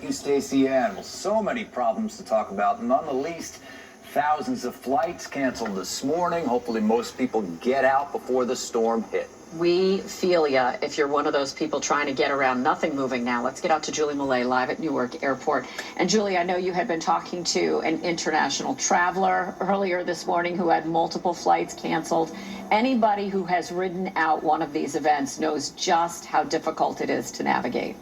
you, Stacey Ann. Well, so many problems to talk about, none the least. Thousands of flights canceled this morning. Hopefully most people get out before the storm hit. We feel ya if you're one of those people trying to get around. Nothing moving now. Let's get out to Julie Millet live at Newark Airport. And Julie, I know you had been talking to an international traveler earlier this morning who had multiple flights canceled. Anybody who has ridden out one of these events knows just how difficult it is to navigate.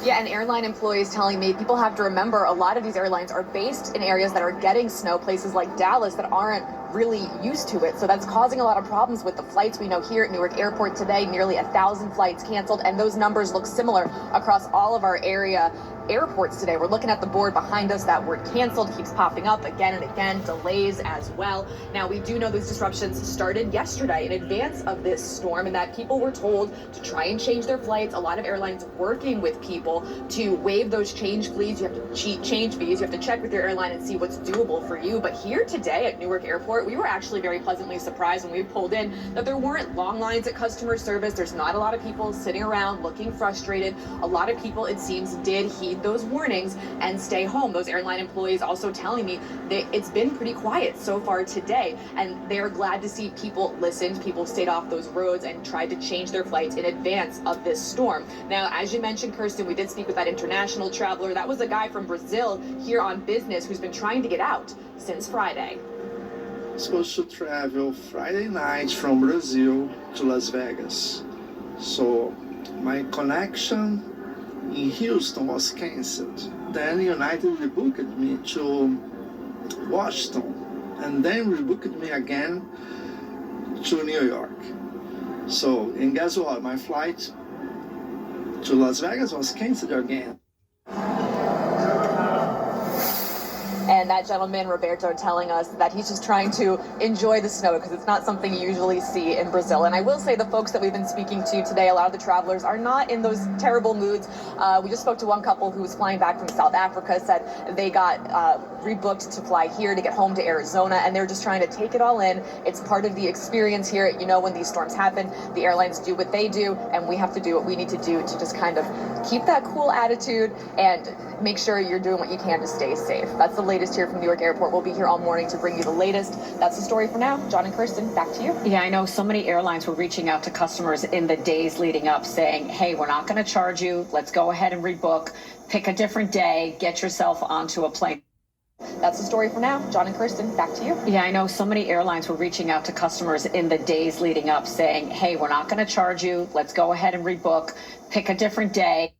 Yeah, and airline employees telling me people have to remember a lot of these airlines are based in areas that are getting snow, places like Dallas that aren't really used to it. So that's causing a lot of problems with the flights. We know here at Newark Airport today, nearly 1,000 flights canceled, and those numbers look similar across all of our area airports today. We're looking at the board behind us. That word canceled keeps popping up again and again, delays as well. Now, we do know these disruptions started yesterday in advance of this storm and that people were told to try and change their flights. A lot of airlines working with people to waive those change fees. You have to change fees. You have to check with your airline and see what's doable for you. But here today at Newark Airport, we were actually very pleasantly surprised when we pulled in that there weren't long lines at customer service. There's not a lot of people sitting around looking frustrated. A lot of people, it seems, did heed those warnings and stay home. Those airline employees also telling me that it's been pretty quiet so far today, and they're glad to see people listened. People stayed off those roads and tried to change their flights in advance of this storm. Now, as you mentioned, Kirsten, we did speak with that international traveler. That was a guy from Brazil here on business who's been trying to get out since Friday. Supposed to travel Friday night from Brazil to Las Vegas. So my connection in Houston was cancelled. Then United rebooked me to Washington, and then rebooked me again to New York. So, and guess what? My flight to Las Vegas was cancelled again. And that gentleman, Roberto, telling us that he's just trying to enjoy the snow because it's not something you usually see in Brazil. And I will say the folks that we've been speaking to today, a lot of the travelers are not in those terrible moods. We just spoke to one couple who was flying back from South Africa, said they got rebooked to fly here to get home to Arizona, and they're just trying to take it all in. It's part of the experience here. You know, when these storms happen, the airlines do what they do, and we have to do what we need to do to just kind of keep that cool attitude and make sure you're doing what you can to stay safe. That's the latest here from Newark Airport. We'll be here all morning to bring you the latest. That's the story for now. John and Kirsten, back to you. Yeah, I know so many airlines were reaching out to customers in the days leading up saying, hey, we're not going to charge you. Let's go ahead and rebook. Pick a different day. Get yourself onto a plane. That's the story for now. John and Kirsten, back to you. Yeah, I know so many airlines were reaching out to customers in the days leading up saying, hey, we're not going to charge you. Let's go ahead and rebook. Pick a different day.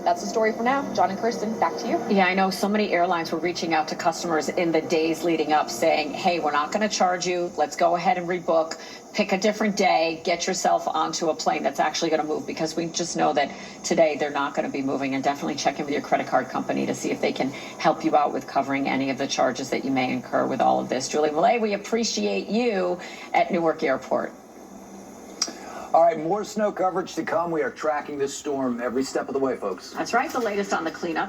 That's the story for now. John and Kirsten, back to you. Yeah, I know so many airlines were reaching out to customers in the days leading up saying, hey, we're not going to charge you. Let's go ahead and rebook. Pick a different day. Get yourself onto a plane that's actually going to move, because we just know that today they're not going to be moving. And definitely check in with your credit card company to see if they can help you out with covering any of the charges that you may incur with all of this. Julie Millet, we appreciate you at Newark Airport. All right, more snow coverage to come. We are tracking this storm every step of the way, folks. That's right. The latest on the cleanup.